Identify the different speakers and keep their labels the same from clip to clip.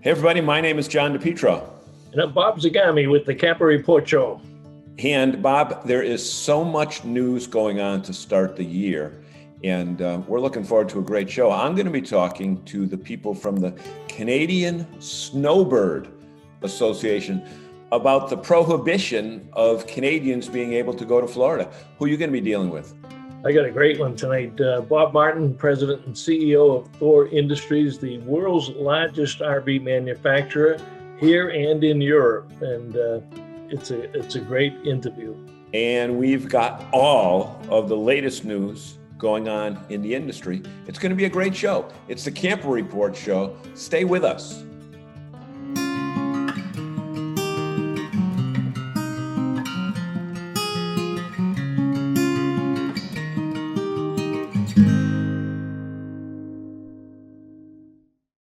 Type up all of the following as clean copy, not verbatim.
Speaker 1: Hey everybody, my name is John DePietro.
Speaker 2: And I'm Bob Zagami with the Camper Report Show.
Speaker 1: And Bob, there is so much news going on to start the year, and we're looking forward to a great show. I'm going to be talking to the people from the Canadian Snowbird Association about the prohibition of Canadians being able to go to Florida. Who are you going to be dealing with?
Speaker 2: I got a great one tonight. Bob Martin, President and CEO of Thor Industries, the world's largest RV manufacturer here and in Europe. And it's a great interview.
Speaker 1: And we've got all of the latest news going on in the industry. It's going to be a great show. It's the Camper Report Show. Stay with us.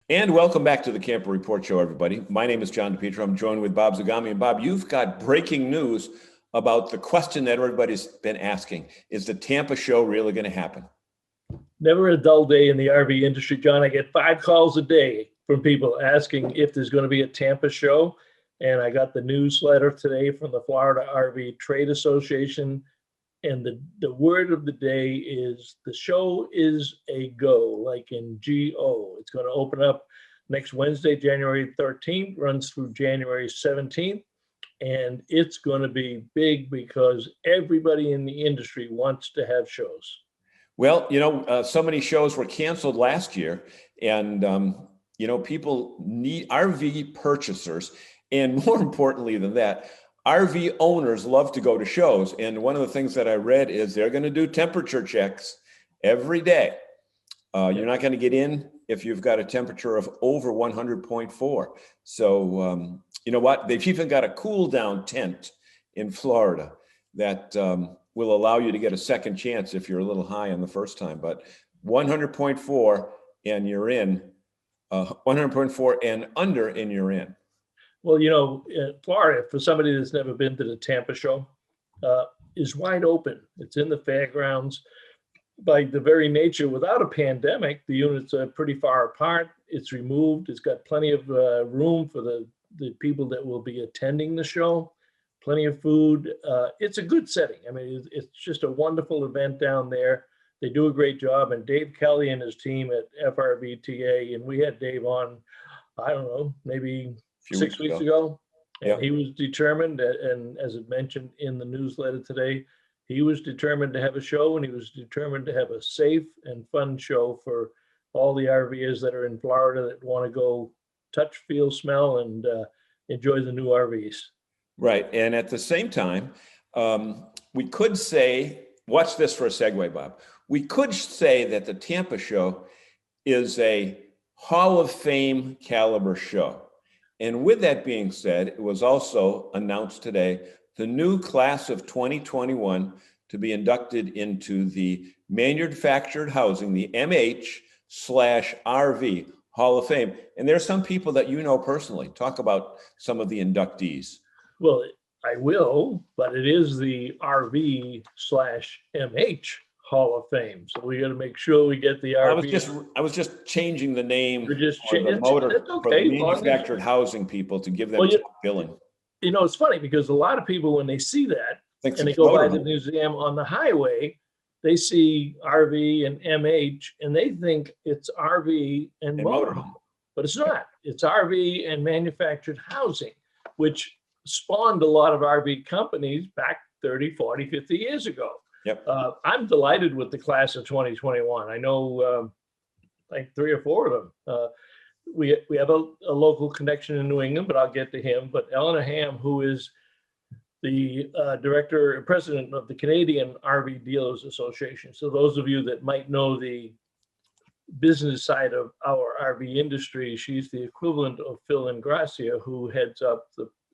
Speaker 1: And welcome back to the Camper Report Show, everybody. My name is John DePietro. I'm joined with Bob Zagami. And Bob, you've got breaking news about the question that everybody's been asking. Is the Tampa show really going to happen?
Speaker 2: Never a dull day in the RV industry, John. I get 5 calls a day from people asking if there's going to be a Tampa show. And I got the newsletter today from the Florida RV Trade Association. And the word of the day is the show is a go, like in G-O. It's going to open up next Wednesday, January 13th, runs through January 17th. And it's going to be big because everybody in the industry wants to have shows.
Speaker 1: Well, so many shows were canceled last year. And, people need RV purchasers. And more importantly than that, RV owners love to go to shows. And one of the things that I read is they're going to do temperature checks every day. You're not going to get in if you've got a temperature of over 100.4. So, you know what? They've even got a cool down tent in Florida that will allow you to get a second chance if you're a little high on the first time. But 100.4 and you're in, 100.4 and under and you're in.
Speaker 2: Well, Florida, for somebody that's never been to the Tampa show, is wide open. It's in the fairgrounds. By the very nature, without a pandemic, the units are pretty far apart. It's removed. It's got plenty of room for the people that will be attending the show, plenty of food. It's a good setting. I mean, it's just a wonderful event down there. They do a great job. And Dave Kelly and his team at FRVTA, and we had Dave on, I don't know, maybe 6 weeks ago. And
Speaker 1: yeah.
Speaker 2: He was determined, and as it mentioned in the newsletter today, he was determined to have a show, and he was determined to have a safe and fun show for all the RVers that are in Florida that want to go touch, feel, smell, and enjoy the new RVs.
Speaker 1: Right. And at the same time, we could say, watch this for a segue, Bob. We could say that the Tampa show is a Hall of Fame caliber show. And with that being said, it was also announced today, the new class of 2021 to be inducted into the Manufactured Housing, the MH/RV Hall of Fame. And there's some people that you know personally. Talk about some of the inductees.
Speaker 2: Well, I will, but it is the RV/MH Hall of Fame. So we got to make sure we get the RV.
Speaker 1: I was just changing the name for
Speaker 2: the
Speaker 1: manufactured housing people to give them billing.
Speaker 2: It's funny because a lot of people, when they see that and they go by the museum on the highway, they see RV and MH and they think it's RV and motorhome, but it's not. It's RV and manufactured housing, which spawned a lot of RV companies back 30, 40, 50 years ago.
Speaker 1: Yep.
Speaker 2: I'm delighted with the class of 2021. I know like 3 or 4 of them. We have a local connection in New England, but I'll get to him. But Eleanor Ham, who is the director and president of the Canadian RV Dealers Association. So those of you that might know the business side of our RV industry, she's the equivalent of Phil Ingracia, who heads up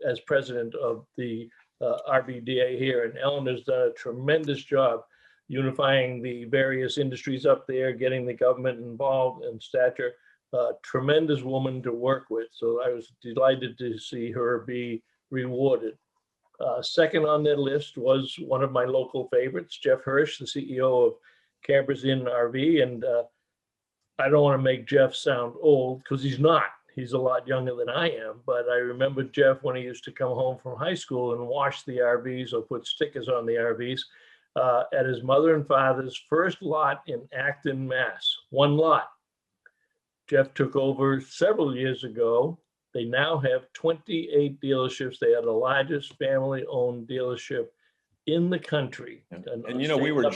Speaker 2: as president of the RVDA here. And Eleanor's done a tremendous job unifying the various industries up there, getting the government involved and stature. Tremendous woman to work with. So I was delighted to see her be rewarded. Second on their list was one of my local favorites, Jeff Hirsch, the CEO of Campers Inn RV. And I don't want to make Jeff sound old because he's not. he's a lot younger than I am, but I remember Jeff when he used to come home from high school and wash the RVs or put stickers on the RVs at his mother and father's first lot in Acton, Mass. One lot. Jeff took over several years ago. They now have 28 dealerships. They are the largest family-owned dealership in the country.
Speaker 1: And you know, we were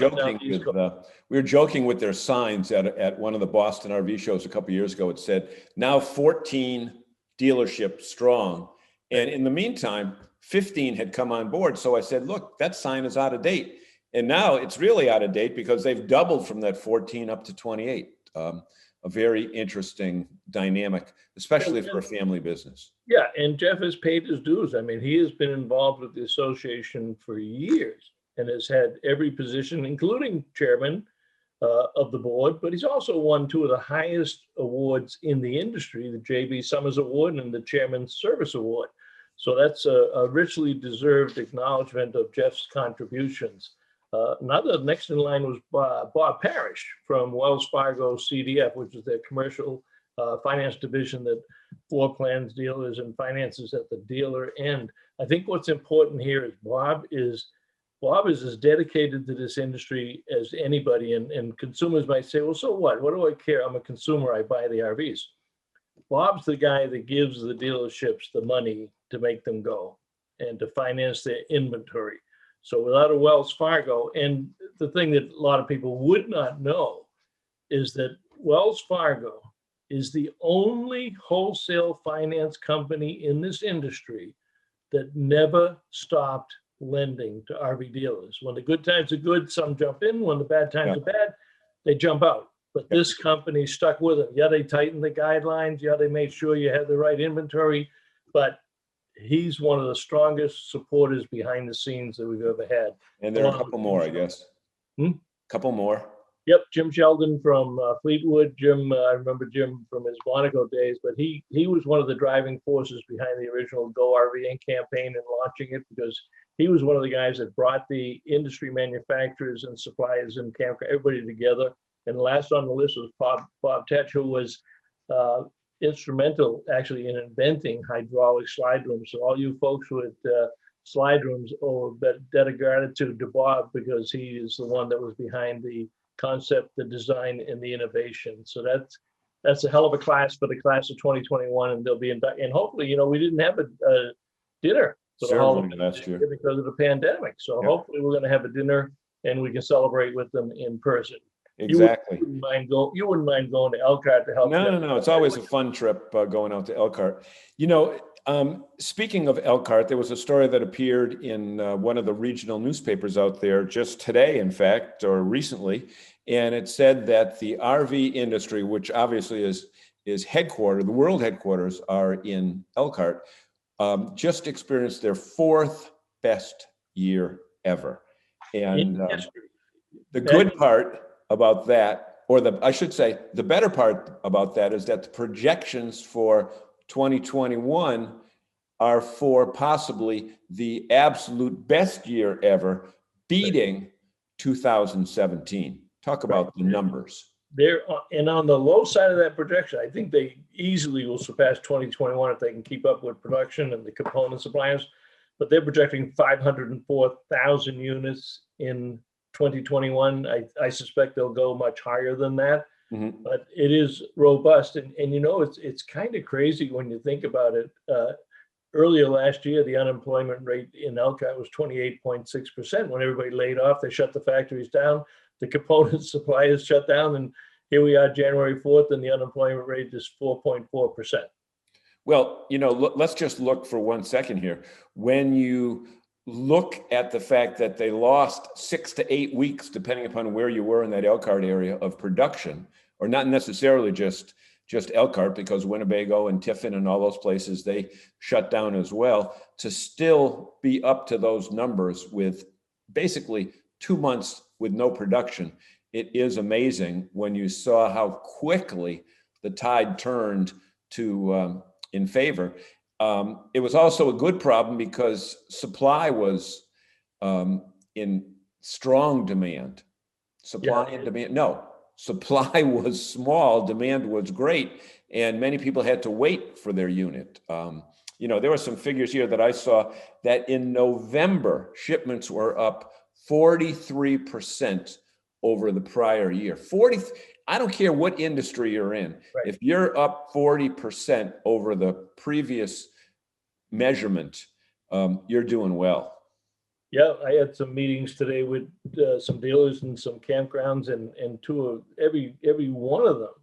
Speaker 1: joking with their signs at one of the Boston RV shows a couple of years ago. It said now 14 dealerships strong, and in the meantime 15 had come on board. So I said, look, that sign is out of date, and now it's really out of date because they've doubled from that 14 up to 28. A very interesting dynamic, especially for a family business.
Speaker 2: Yeah, and Jeff has paid his dues. I mean, he has been involved with the association for years and has had every position, including chairman of the board, but he's also won two of the highest awards in the industry, the J.B. Summers Award and the Chairman's Service Award. So that's a richly deserved acknowledgement of Jeff's contributions. Another next in line was Bob Parrish from Wells Fargo CDF, which is their commercial finance division that floor plans dealers and finances at the dealer end. I think what's important here is Bob is as dedicated to this industry as anybody, and consumers might say, well, so what do I care? I'm a consumer, I buy the RVs. Bob's the guy that gives the dealerships the money to make them go and to finance their inventory. So without a Wells Fargo, and the thing that a lot of people would not know is that Wells Fargo is the only wholesale finance company in this industry that never stopped lending to RV dealers. When the good times are good, some jump in. When the bad times are bad, they jump out. But this company stuck with it. Yeah, they tightened the guidelines. Yeah, they made sure you had the right inventory. But he's one of the strongest supporters behind the scenes that we've ever had.
Speaker 1: And there are a couple more, I guess. Couple more.
Speaker 2: Yep, Jim Sheldon from Fleetwood. Jim, I remember Jim from his Monaco days, but he was one of the driving forces behind the original Go RVing campaign and launching it, because he was one of the guys that brought the industry manufacturers and suppliers and everybody together. And last on the list was Bob Tetch, who was instrumental actually in inventing hydraulic slide rooms. So all you folks with slide rooms owe a debt of gratitude to Bob, because he is the one that was behind the concept, the design, and the innovation. So that's a hell of a class for the class of 2021, and they'll be and hopefully, you know, we didn't have a dinner for the holiday last year because of the pandemic. So hopefully we're going to have a dinner and we can celebrate with them in person.
Speaker 1: Exactly.
Speaker 2: You wouldn't mind going to Elkhart to help?
Speaker 1: No. It's always a fun trip going out to Elkhart. You know, speaking of Elkhart, there was a story that appeared in one of the regional newspapers out there just today, in fact, or recently, and it said that the RV industry, which obviously is headquartered, the world headquarters are in Elkhart, just experienced their fourth best year ever. And the good part about that, or I should say, the better part about that is that the projections for 2021 are for possibly the absolute best year ever, beating 2017. Talk about the numbers.
Speaker 2: And on the low side of that projection, I think they easily will surpass 2021 if they can keep up with production and the component suppliers. But they're projecting 504,000 units in 2021. I suspect they'll go much higher than that, but it is robust. And you know, it's kind of crazy when you think about it. Earlier last year, the unemployment rate in Elkhart was 28.6%. When everybody laid off, they shut the factories down, the component suppliers shut down, and here we are January 4th, and the unemployment rate is 4.4%.
Speaker 1: Well, you know, let's just look for 1 second here. When you look at the fact that they lost 6 to 8 weeks, depending upon where you were in that Elkhart area, of production, or not necessarily just Elkhart, because Winnebago and Tiffin and all those places, they shut down as well, to still be up to those numbers with basically 2 months with no production. It is amazing when you saw how quickly the tide turned to in favor. It was also a good problem because supply was in strong demand. Supply and demand. No, supply was small, demand was great, and many people had to wait for their unit. There were some figures here that I saw that in November, shipments were up 43% over the prior year. I don't care what industry you're in.
Speaker 2: Right.
Speaker 1: If you're up 40% over the previous measurement, you're doing well.
Speaker 2: Yeah, I had some meetings today with some dealers and some campgrounds, and every one of them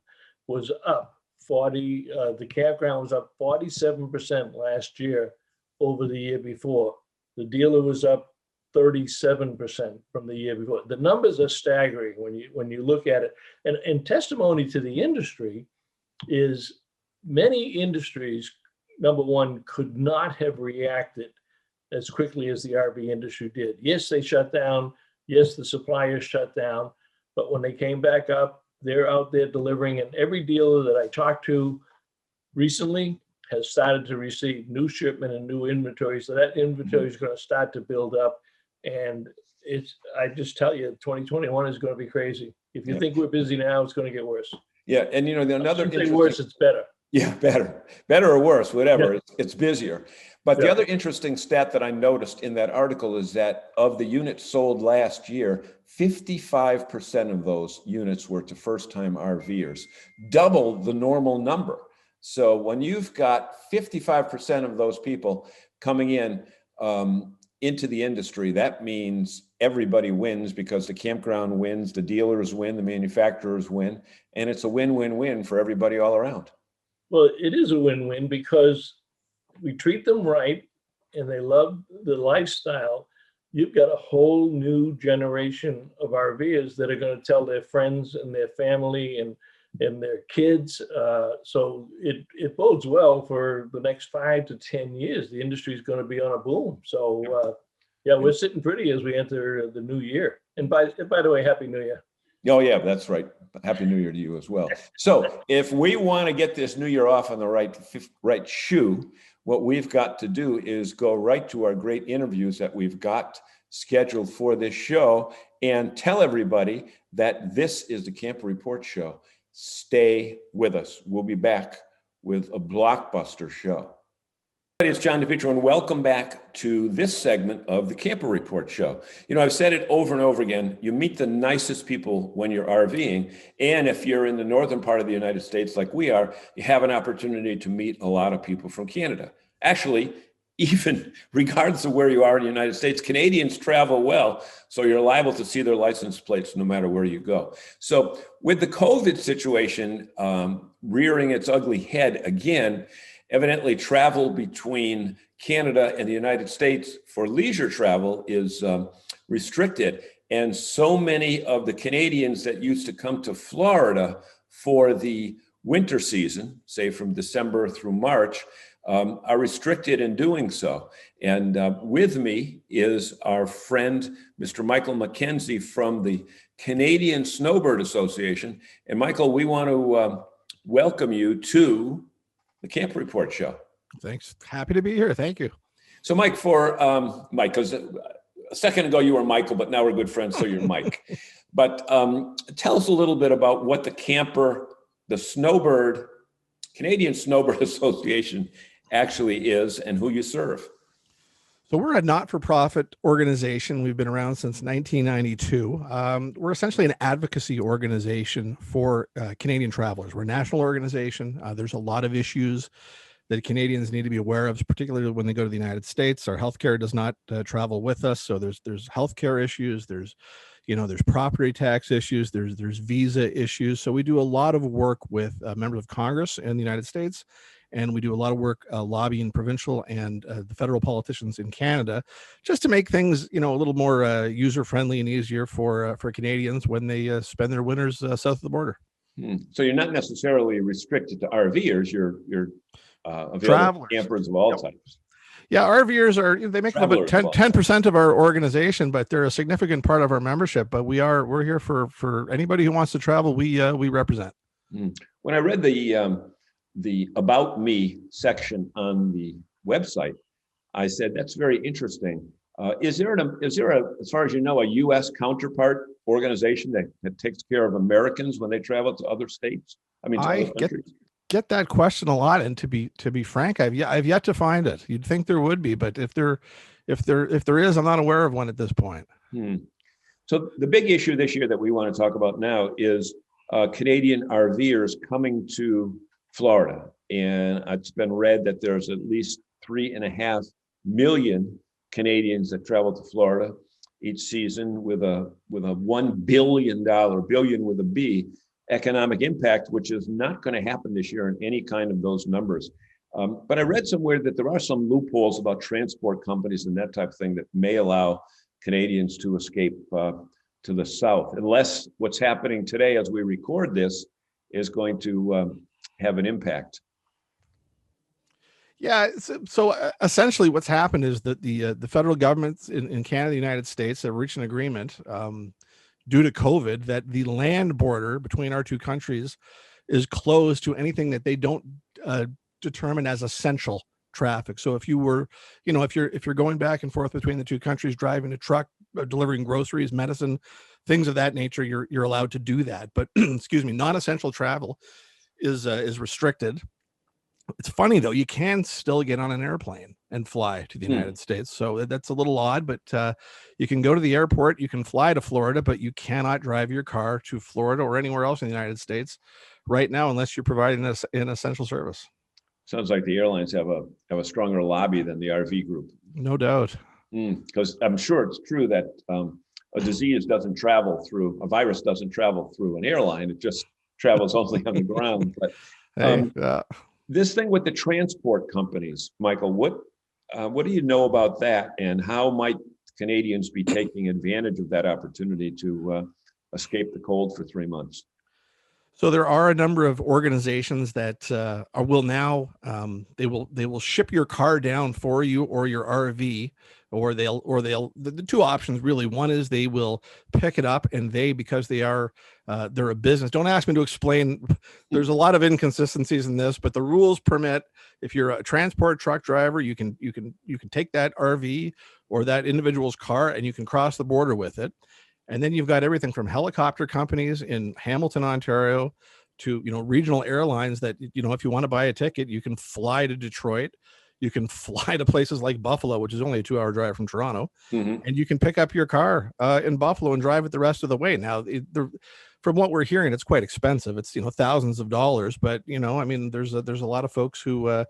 Speaker 2: was up 40. The campground was up 47% last year over the year before. The dealer was up 37% from the year before. The numbers are staggering when you look at it. And testimony to the industry is many industries, number one, could not have reacted as quickly as the RV industry did. Yes, they shut down. Yes, the suppliers shut down. But when they came back up, they're out there delivering. And every dealer that I talked to recently has started to receive new shipment and new inventory. So that inventory is going to start to build up. And I just tell you, 2021 is going to be crazy. If you think we're busy now, it's going to get worse.
Speaker 1: Yeah. And another interesting,
Speaker 2: worse, it's better.
Speaker 1: Yeah, better or worse, whatever. Yeah. It's busier. But the other interesting stat that I noticed in that article is that of the units sold last year, 55% of those units were to first-time RVers, double the normal number. So when you've got 55% of those people coming in into the industry, that means everybody wins, because the campground wins, the dealers win, the manufacturers win, and it's a win-win-win for everybody all around.
Speaker 2: Well, it is a win-win because we treat them right and they love the lifestyle. You've got a whole new generation of RVers that are going to tell their friends and their family and their kids. So it bodes well for the next 5 to 10 years. The industry is going to be on a boom. So we're sitting pretty as we enter the new year. And by the way, Happy New Year.
Speaker 1: Oh yeah, that's right. Happy New Year to you as well. So if we want to get this new year off on the right shoe, what we've got to do is go right to our great interviews that we've got scheduled for this show and tell everybody that this is the Camper Report Show. Stay with us. We'll be back with a blockbuster show. It's John DePietro, and welcome back to this segment of the Camper Report Show. I've said it over and over again, you meet the nicest people when you're RVing, and if you're in the northern part of the United States like we are, you have an opportunity to meet a lot of people from Canada. Actually, even regardless of where you are in the United States, Canadians travel well, so you're liable to see their license plates no matter where you go. So with the COVID situation rearing its ugly head again, evidently, travel between Canada and the United States for leisure travel is restricted. And so many of the Canadians that used to come to Florida for the winter season, say from December through March, are restricted in doing so. And with me is our friend, Mr. Michael MacKenzie from the Canadian Snowbird Association. And Michael, we want to welcome you to the Camper Report Show.
Speaker 3: Thanks. Happy to be here. Thank you.
Speaker 1: So Mike, Mike, because a second ago you were Michael, but now we're good friends, so you're Mike. But tell us a little bit about what the Snowbird, Canadian Snowbird Association actually is and who you serve.
Speaker 3: So we're a not-for-profit organization. We've been around since 1992. We're essentially an advocacy organization for Canadian travelers. We're a national organization. There's a lot of issues that Canadians need to be aware of, particularly when they go to the United States. Our healthcare does not travel with us, so there's healthcare issues. There's property tax issues. There's visa issues. So we do a lot of work with members of Congress in the United States. And we do a lot of work lobbying provincial and the federal politicians in Canada, just to make things, a little more user-friendly and easier for Canadians when they spend their winters south of the border.
Speaker 1: So you're not necessarily restricted to RVers. You're available to campers of all types.
Speaker 3: Yeah, RVers they make about 10% of our organization, but they're a significant part of our membership. But we're here for anybody who wants to travel. We represent.
Speaker 1: When I read the About Me section on the website, I said, that's very interesting. Is there as far as you know, a U.S. counterpart organization that takes care of Americans when they travel to other states? I mean, to other
Speaker 3: I
Speaker 1: countries?
Speaker 3: get that question a lot, and to be frank, I've yet to find it. You'd think there would be, but if there is, I'm not aware of one at this point.
Speaker 1: Hmm. So the big issue this year that we want to talk about now is Canadian RVers coming to Florida. And it's been read that there's at least 3.5 million Canadians that travel to Florida each season with a $1 billion, billion with a B, economic impact, which is not going to happen this year in any kind of those numbers. But I read somewhere that there are some loopholes about transport companies and that type of thing that may allow Canadians to escape to the south, unless what's happening today as we record this is going to have an impact.
Speaker 3: Yeah. So essentially, what's happened is that the federal governments in Canada, the United States, have reached an agreement due to COVID that the land border between our two countries is closed to anything that they don't determine as essential traffic. So if you were, if you're going back and forth between the two countries, driving a truck, delivering groceries, medicine, things of that nature, you're allowed to do that. But excuse me, non-essential travel is restricted. It's funny though, you can still get on an airplane and fly to the United States. So that's a little odd, but you can go to the airport, you can fly to Florida, but you cannot drive your car to Florida or anywhere else in the United States right now unless you're providing an essential service.
Speaker 1: Sounds like the airlines have a stronger lobby than the RV group.
Speaker 3: No doubt.
Speaker 1: Because I'm sure it's true that a disease doesn't travel through, a virus doesn't travel through an airline. It just travels only on the ground. But this thing with the transport companies, Michael, what do you know about that, and how might Canadians be taking advantage of that opportunity to escape the cold for 3 months?
Speaker 3: So there are a number of organizations that will now they will ship your car down for you or your RV, or the two options really. One is they will pick it up, and because they're a business. Don't ask me to explain. There's a lot of inconsistencies in this, but the rules permit, if you're a transport truck driver, you can take that RV or that individual's car and you can cross the border with it. And then you've got everything from helicopter companies in Hamilton, Ontario, to regional airlines that if you want to buy a ticket, you can fly to Detroit, you can fly to places like Buffalo, which is only a 2-hour drive from Toronto, and you can pick up your car in Buffalo and drive it the rest of the way. Now, from what we're hearing, it's quite expensive. It's thousands of dollars, but there's a lot of folks who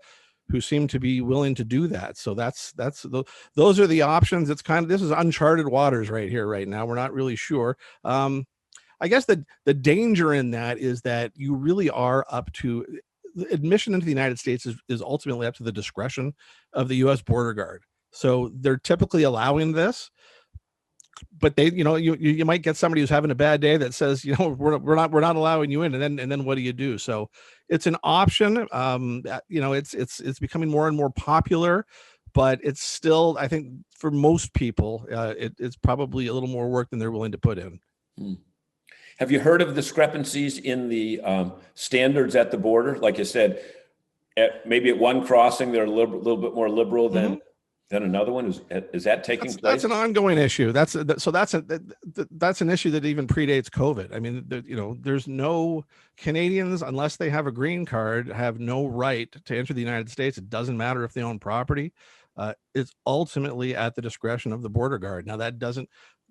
Speaker 3: seem to be willing to do that. So those are the options. It's this is uncharted waters right here, right now. We're not really sure. I guess the danger in that is that you really are up to admission into the United States is ultimately up to the discretion of the U.S. Border Guard. So they're typically allowing this, but they, you might get somebody who's having a bad day that says, we're not allowing you in, and then what do you do? So it's an option. It's becoming more and more popular, but it's still, I think, for most people, it's probably a little more work than they're willing to put in.
Speaker 1: Have you heard of discrepancies in the standards at the border? Like you said, maybe at one crossing they're a little bit more liberal than another one. Is that taking place?
Speaker 3: That's an ongoing issue. That's an issue that even predates COVID. I mean, there's no Canadians, unless they have a green card, have no right to enter the United States. It doesn't matter if they own property. It's ultimately at the discretion of the border guard. Now, that doesn't,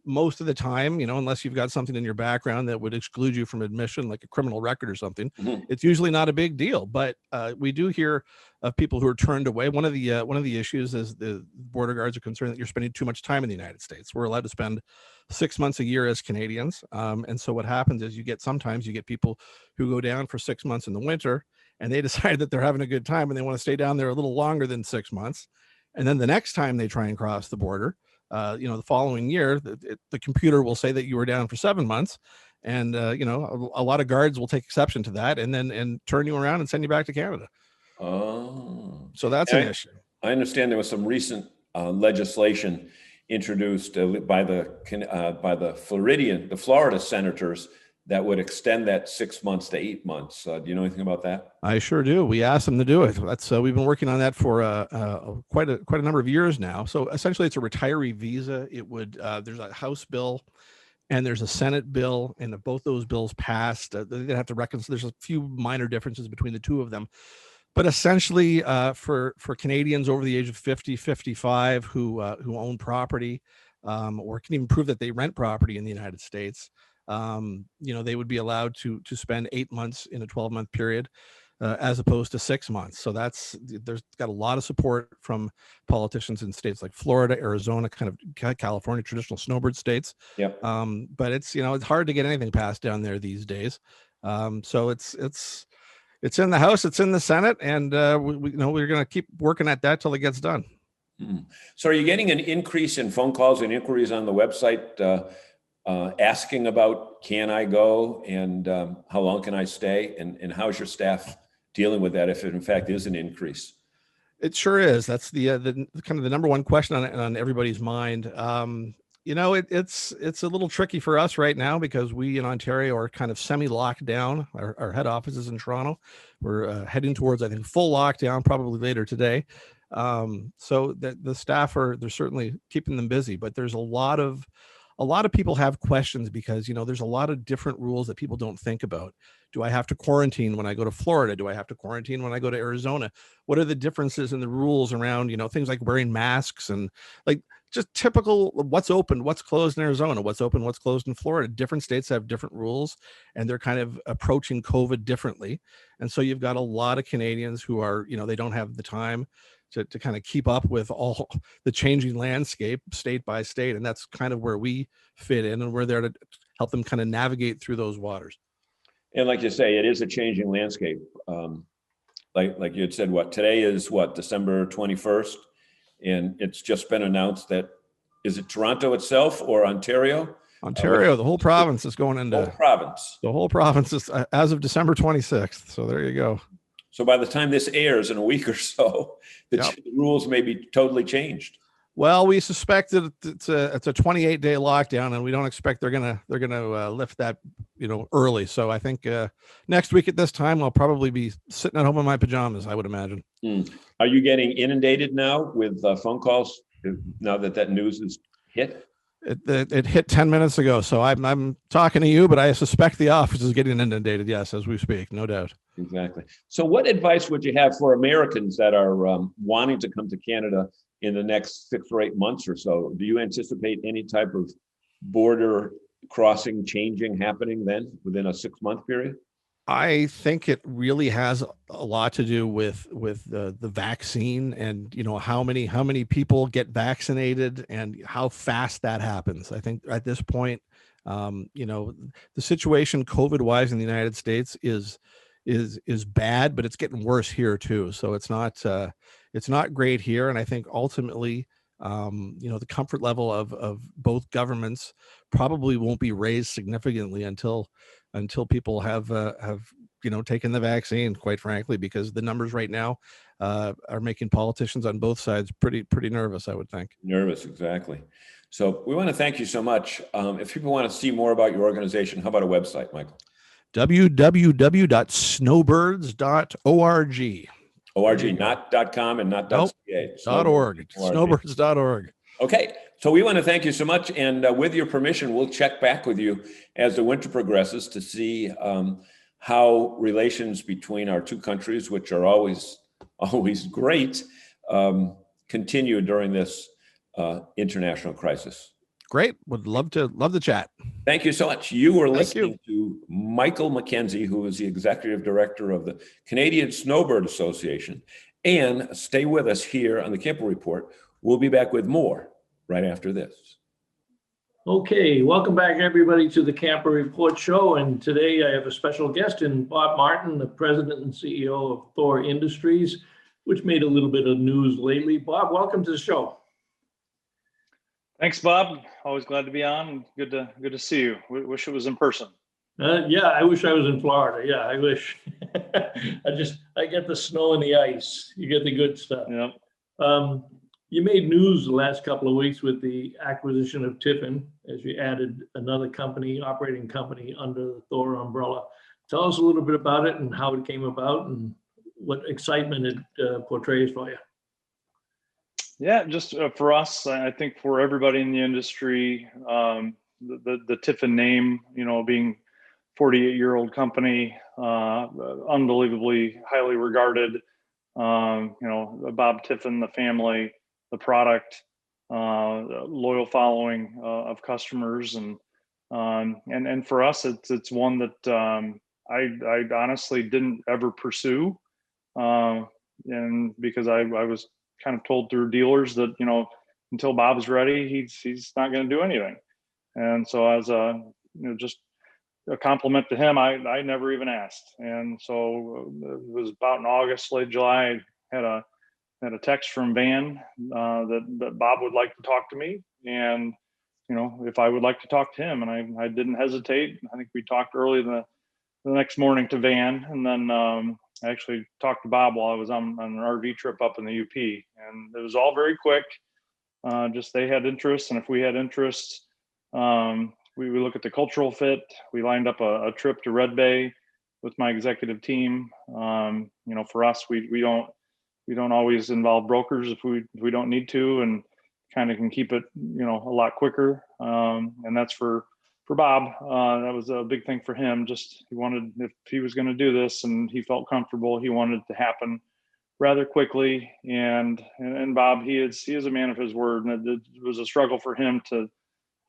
Speaker 3: most of the time, unless you've got something in your background that would exclude you from admission, like a criminal record or something, it's usually not a big deal. But we do hear of people who are turned away. One of the issues is the border guards are concerned that you're spending too much time in the United States. We're allowed to spend 6 months a year as Canadians. And so what happens is sometimes you get people who go down for 6 months in the winter, and they decide that they're having a good time and they want to stay down there a little longer than 6 months. And then the next time they try and cross the border, the following year, the computer will say that you were down for 7 months. And, a lot of guards will take exception to that and turn you around and send you back to Canada.
Speaker 1: Oh,
Speaker 3: so that's an issue.
Speaker 1: I understand there was some recent legislation introduced by the Florida senators that would extend that 6 months to 8 months. Do you know anything about that?
Speaker 3: I sure do. We asked them to do it. That's we've been working on that for quite a number of years now. So essentially, it's a retiree visa. It would there's a House bill, and there's a Senate bill, and if both those bills passed, they'd have to reconcile. There's a few minor differences between the two of them. But essentially, for Canadians over the age of 50, 55 who own property, or can even prove that they rent property in the United States, they would be allowed to spend 8 months in a 12-month period, as opposed to 6 months. So there's got a lot of support from politicians in states like Florida, Arizona, kind of California, traditional snowbird states.
Speaker 1: Yep.
Speaker 3: But it's hard to get anything passed down there these days. So it's in the House, it's in the Senate, and we're going to keep working at that till it gets done.
Speaker 1: So are you getting an increase in phone calls and inquiries on the website asking about, can I go, and how long can I stay, and how's your staff dealing with that if it in fact is an increase? It
Speaker 3: sure is. That's the kind of the number one question on everybody's mind. It's a little tricky for us right now because we in Ontario are kind of semi-locked down. Our head office is in Toronto. We're heading towards, I think, full lockdown probably later today. So the staff they're certainly keeping them busy, but there's a lot of people have questions because, there's a lot of different rules that people don't think about. Do I have to quarantine when I go to Florida? Do I have to quarantine when I go to Arizona? What are the differences in the rules around, things like wearing masks and like just typical what's open, what's closed in Arizona, what's open, what's closed in Florida. Different states have different rules and they're kind of approaching COVID differently. And so you've got a lot of Canadians who are, they don't have the time to kind of keep up with all the changing landscape state by state. And that's kind of where we fit in, and we're there to help them kind of navigate through those waters.
Speaker 1: And like you say, it is a changing landscape. Like you had said, today is December 21st. And it's just been announced that, is it Toronto itself or Ontario?
Speaker 3: Ontario, the whole province is going into
Speaker 1: the
Speaker 3: whole province is as of December 26th. So there you go.
Speaker 1: So by the time this airs in a week or so, the rules may be totally changed.
Speaker 3: Well, we suspect that it's a 28-day lockdown, and we don't expect they're gonna lift that early. So I think next week at this time I'll probably be sitting at home in my pajamas, I would imagine.
Speaker 1: Are you getting inundated now with phone calls now that news is hit?
Speaker 3: It hit 10 minutes ago, so I'm talking to you, but I suspect the office is getting inundated. Yes, as we speak, no doubt.
Speaker 1: Exactly. So, what advice would you have for Americans that are wanting to come to Canada in the next 6 or 8 months or so? Do you anticipate any type of border crossing happening then within a 6-month period?
Speaker 3: I think it really has a lot to do with the vaccine and how many people get vaccinated and how fast that happens. I think at this point, the situation COVID wise in the United States is bad, but it's getting worse here too. So it's not great here, and I think ultimately, the comfort level of both governments probably won't be raised significantly until people have taken the vaccine, quite frankly, because the numbers right now are making politicians on both sides pretty nervous, I would think.
Speaker 1: Nervous, exactly. So we want to thank you so much. If people want to see more about your organization, how about a website, Michael?
Speaker 3: www.snowbirds.org.
Speaker 1: .org, not .com and not .ca.
Speaker 3: .org. Snowbirds.org.
Speaker 1: Okay, so we want to thank you so much, and with your permission, we'll check back with you as the winter progresses to see how relations between our two countries, which are always great, continue during this international crisis.
Speaker 3: Great, would love to chat.
Speaker 1: Thank you so much. You were listening to Michael MacKenzie, who is the Executive Director of the Canadian Snowbird Association. And stay with us here on the Camper Report. We'll be back with more right after this.
Speaker 2: Okay, welcome back everybody to the Camper Report show. And today I have a special guest in Bob Martin, the President and CEO of Thor Industries, which made a little bit of news lately. Bob, welcome to the show.
Speaker 4: Thanks, Bob. Always glad to be on. Good to see you. Wish it was in person.
Speaker 2: Yeah, I wish I was in Florida. Yeah, I wish. I get the snow and the ice. You get the good stuff.
Speaker 4: Yep.
Speaker 2: You made news the last couple of weeks with the acquisition of Tiffin, as you added another operating company under the Thor umbrella. Tell us a little bit about it and how it came about and what excitement it portrays for you.
Speaker 4: Yeah, just for us, I think for everybody in the industry, the Tiffin name, being 48-year-old company, unbelievably highly regarded. Bob Tiffin, the family, the product, loyal following of customers, and for us, it's one that I honestly didn't ever pursue, and because I was kind of told through dealers that until Bob's ready, he's not going to do anything. And so as just a compliment to him, I never even asked. And so it was about in August, late July, I had a text from Van that Bob would like to talk to me, and if I would like to talk to him, and I didn't hesitate. I think we talked early the next morning to Van, and then I actually talked to Bob while I was on an RV trip up in the UP, and it was all very quick. Just they had interest, and if we had interest, we look at the cultural fit. We lined up a trip to Red Bay with my executive team. For us, we don't always involve brokers if we don't need to, and kind of can keep it a lot quicker. And that's for Bob. That was a big thing for him. Just he wanted, if he was going to do this and he felt comfortable, he wanted it to happen rather quickly. And Bob, he is a man of his word, and it was a struggle for him to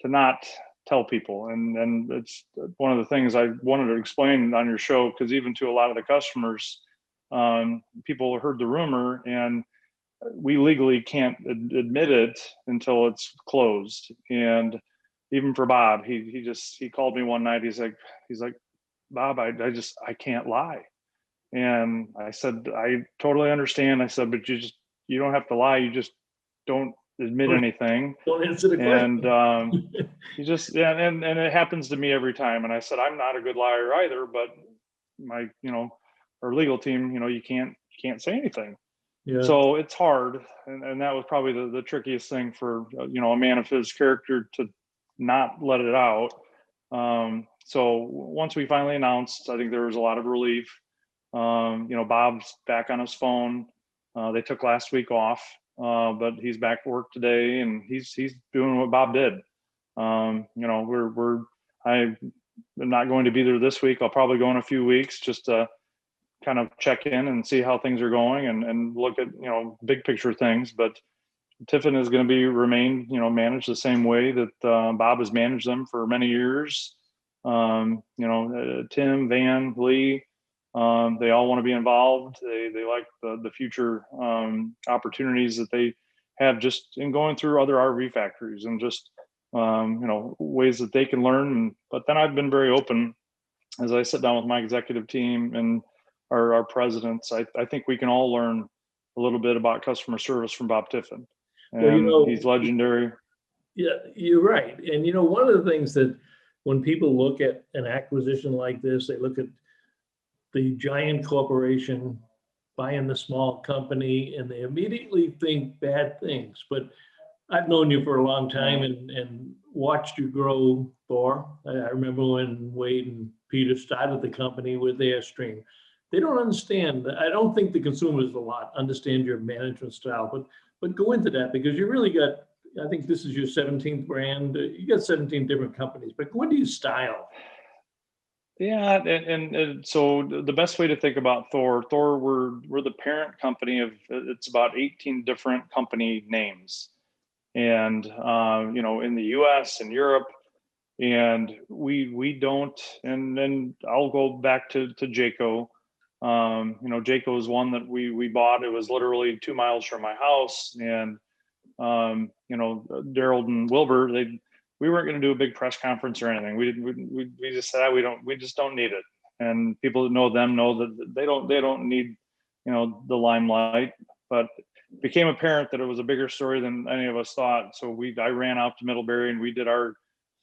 Speaker 4: not tell people. And it's one of the things I wanted to explain on your show, because even to a lot of the customers, people heard the rumor, and we legally can't admit it until it's closed. And even for Bob, he called me one night. He's like, Bob, I can't lie. And I said, I totally understand. I said, but you don't have to lie. You just don't admit anything.
Speaker 2: Don't answer the question.
Speaker 4: And he just, and it happens to me every time. And I said, I'm not a good liar either, but my, our legal team, you can't say anything.
Speaker 2: Yeah.
Speaker 4: So it's hard. And that was probably the trickiest thing for, a man of his character to not let it out. So once we finally announced, I think there was a lot of relief. Bob's back on his phone. They took last week off, but he's back to work today, and he's doing what Bob did. I'm not going to be there this week. I'll probably go in a few weeks just to kind of check in and see how things are going, and look at, big picture things. But Tiffin is going to remain, managed the same way that Bob has managed them for many years. Tim, Van, Lee, they all want to be involved. They like the future opportunities that they have just in going through other RV factories, and just ways that they can learn. But then I've been very open as I sit down with my executive team and our presidents. I think we can all learn a little bit about customer service from Bob Tiffin. And he's legendary.
Speaker 2: Yeah, you're right. And one of the things that when people look at an acquisition like this, they look at the giant corporation buying the small company, and they immediately think bad things. But I've known you for a long time and watched you grow, Thor. I remember when Wade and Peter started the company with Airstream. They don't understand. I don't think the consumers a lot understand your management style, but go into that, because you really got, I think this is your 17th brand. You got 17 different companies, but go into your style.
Speaker 4: Yeah, and so the best way to think about Thor, we're the parent company of, it's about 18 different company names, and in the U.S. and Europe, and we don't. And then I'll go back to Jayco. Jayco is one that we bought. It was literally 2 miles from my house, and Daryl and Wilbur, we weren't going to do a big press conference or anything. We just said we just don't need it. And people that know them know that they don't need the limelight. But it became apparent that it was a bigger story than any of us thought. So I ran out to Middlebury and we did our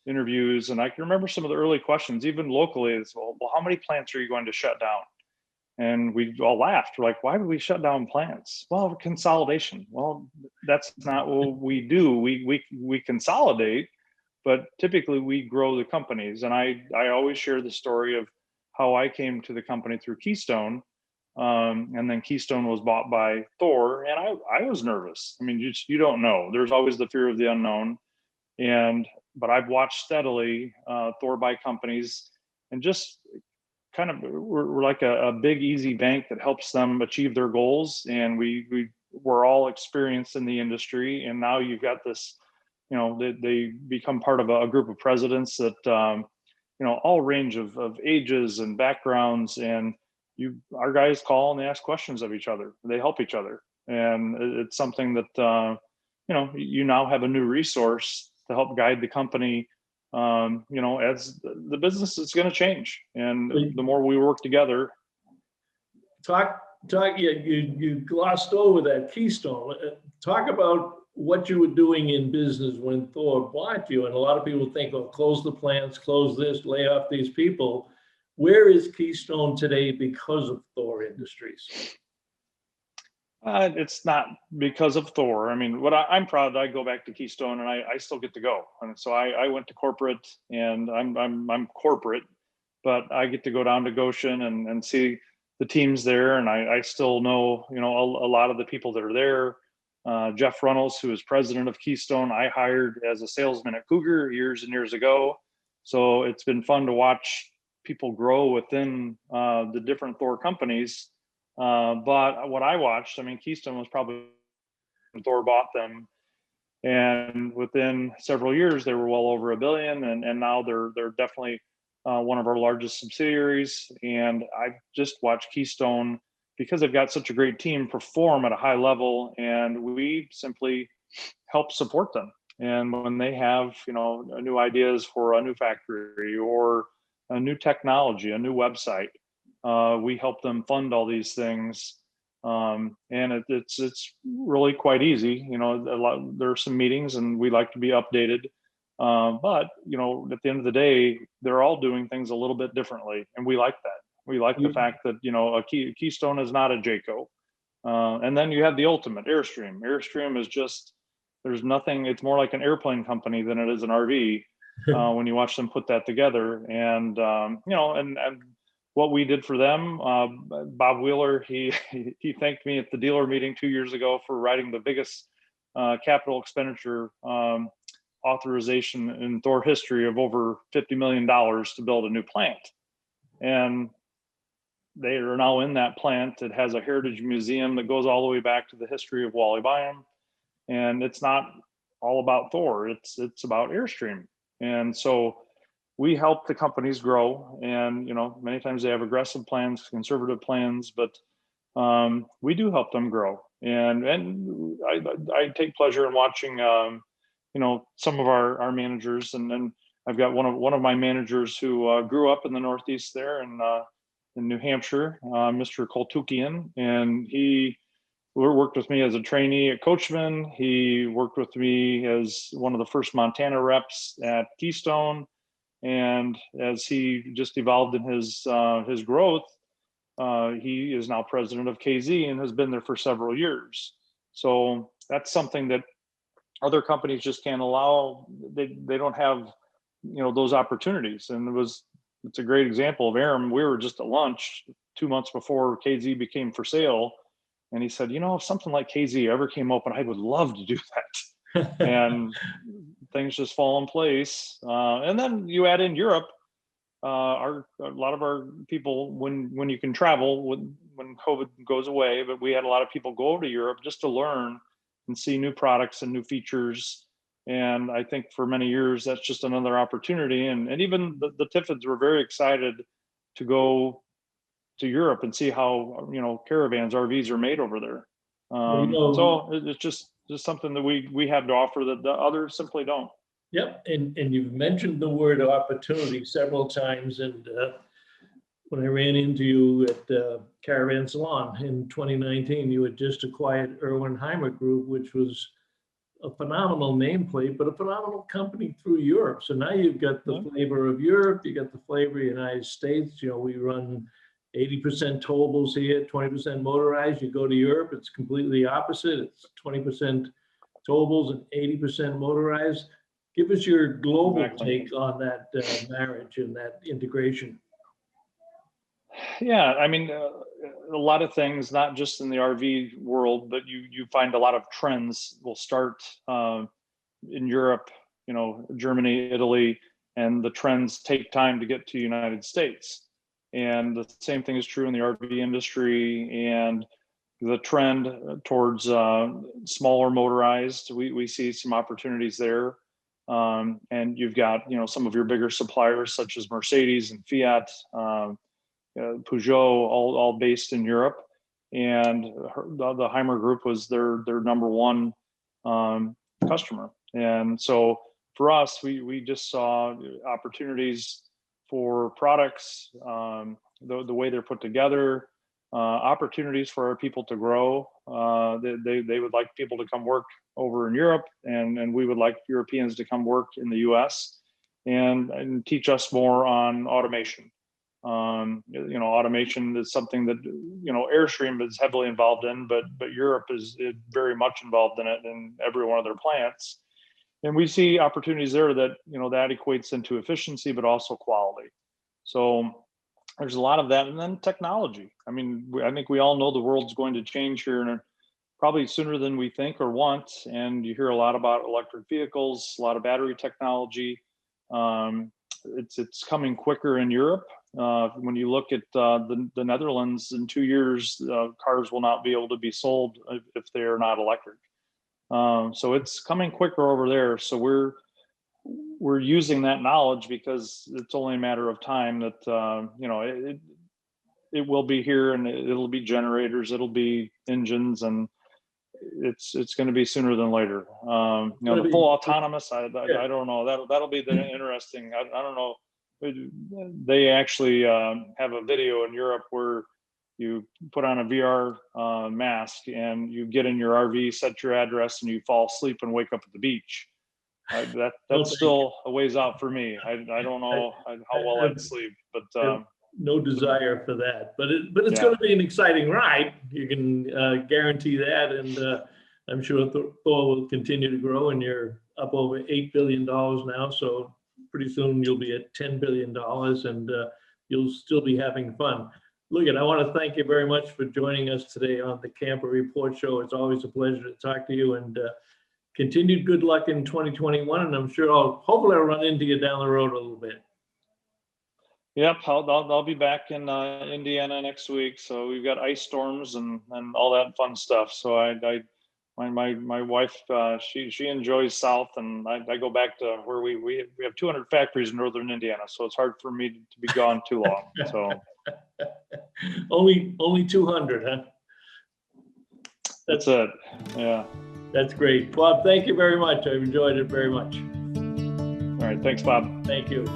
Speaker 4: interviews. And I can remember some of the early questions, even locally, is, well, how many plants are you going to shut down? And we all laughed. We're like, why would we shut down plants? Well, consolidation. Well, that's not what we do. We consolidate, but typically we grow the companies. And I always share the story of how I came to the company through Keystone. And then Keystone was bought by Thor, and I was nervous. I mean, you don't know. There's always the fear of the unknown. And but I've watched steadily Thor buy companies, and just kind of we're like a big easy bank that helps them achieve their goals, and we're all experienced in the industry. And now you've got this, they become part of a group of presidents that all range of ages and backgrounds, and our guys call and they ask questions of each other, they help each other, and it's something that you now have a new resource to help guide the company, as the business is going to change, and the more we work together.
Speaker 2: Talk. You glossed over that Keystone. Talk about what you were doing in business when Thor bought you. And a lot of people think, oh, close the plants, close this, lay off these people. Where is Keystone today because of Thor Industries?
Speaker 4: It's not because of Thor. I mean, I'm proud that I go back to Keystone and I still get to go. And so I went to corporate, and I'm corporate, but I get to go down to Goshen and see the teams there. And I still know, a lot of the people that are there. Jeff Runnels, who is president of Keystone, I hired as a salesman at Cougar years and years ago. So it's been fun to watch people grow within the different Thor companies. But what I watched, I mean, Keystone was probably when Thor bought them, and within several years they were well over $1 billion, and now they're definitely one of our largest subsidiaries. And I've just watched Keystone, because they've got such a great team, perform at a high level, and we simply help support them. And when they have new ideas for a new factory or a new technology, a new website, we help them fund all these things, and it's really quite easy. There are some meetings, and we like to be updated, but at the end of the day, they're all doing things a little bit differently, and we like that. We like the fact that a Keystone is not a Jayco, and then you have the ultimate Airstream. Airstream is just, there's nothing. It's more like an airplane company than it is an RV when you watch them put that together, and and what we did for them. Bob Wheeler, he thanked me at the dealer meeting 2 years ago for writing the biggest capital expenditure authorization in Thor history of over $50 million to build a new plant. And they are now in that plant. It has a heritage museum that goes all the way back to the history of Wally Byam. And it's not all about Thor, it's about Airstream. And so we help the companies grow, and many times they have aggressive plans, conservative plans, but we do help them grow. And I take pleasure in watching some of our managers, and I've got one of my managers who grew up in the Northeast there in New Hampshire, Mr. Koltukian, and he worked with me as a trainee at Coachman. He worked with me as one of the first Montana reps at Keystone. And as he just evolved in his growth, he is now president of KZ and has been there for several years. So that's something that other companies just can't allow. They don't have those opportunities. And it's a great example of Aaron. We were just at lunch 2 months before KZ became for sale, and he said, if something like KZ ever came open, I would love to do that. And things just fall in place. And then you add in Europe. A lot of our people, when you can travel, when COVID goes away, but we had a lot of people go to Europe just to learn and see new products and new features. And I think for many years, that's just another opportunity. And even the Tiffins were very excited to go to Europe and see how, caravans, RVs are made over there. So it's just something that we have to offer that the others simply don't.
Speaker 2: Yep, and you've mentioned the word opportunity several times. And when I ran into you at Caravan Salon in 2019, you had just acquired Erwin-Heimer Group, which was a phenomenal nameplate, but a phenomenal company through Europe. So now you've got the flavor of Europe, you got the flavor of the United States. We run 80% towables here, 20% motorized. You go to Europe, it's completely opposite. It's 20% towables and 80% motorized. Give us your global take on that marriage and that integration.
Speaker 4: Yeah, I mean, a lot of things, not just in the RV world, but you find a lot of trends will start in Europe Germany, Italy, and the trends take time to get to the United States. And the same thing is true in the RV industry, and the trend towards smaller motorized. We see some opportunities there. And you've got, some of your bigger suppliers such as Mercedes and Fiat, Peugeot, all based in Europe. And the Heimer Group was their number one customer. And so for us, we just saw opportunities for products, the way they're put together, opportunities for our people to grow. They would like people to come work over in Europe, and we would like Europeans to come work in the US and teach us more on automation. Automation is something that, Airstream is heavily involved in, but Europe is very much involved in it in every one of their plants. And we see opportunities there that, that equates into efficiency, but also quality. So there's a lot of that. And then technology. I mean, I think we all know the world's going to change here and probably sooner than we think or want. And you hear a lot about electric vehicles, a lot of battery technology. It's coming quicker in Europe. When you look at the Netherlands, in 2 years, cars will not be able to be sold if they are not electric. So it's coming quicker over there. So we're using that knowledge because it's only a matter of time that it will be here, and it'll be generators, it'll be engines, and it's going to be sooner than later. The full autonomous, I don't know. That'll be the interesting. I don't know. They actually have a video in Europe where you put on a VR mask and you get in your RV, set your address, and you fall asleep and wake up at the beach. That's still a ways out for me. I don't know how well I'd sleep, but
Speaker 2: no desire for that. But it's going to be an exciting ride. You can guarantee that, and I'm sure Thor will continue to grow. And you're up over $8 billion now, so pretty soon you'll be at $10 billion, and you'll still be having fun. Look, I want to thank you very much for joining us today on the Camper Report Show. It's always a pleasure to talk to you, and continued good luck in 2021. And I'm sure hopefully I'll run into you down the road a little bit.
Speaker 4: Yep, I'll be back in Indiana next week. So we've got ice storms and all that fun stuff. So my wife, she enjoys South, and I go back to where we have 200 factories in Northern Indiana. So it's hard for me to be gone too long. So
Speaker 2: only 200, huh?
Speaker 4: That's it. Yeah.
Speaker 2: That's great. Bob, thank you very much. I've enjoyed it very much.
Speaker 4: All right. Thanks, Bob.
Speaker 2: Thank you.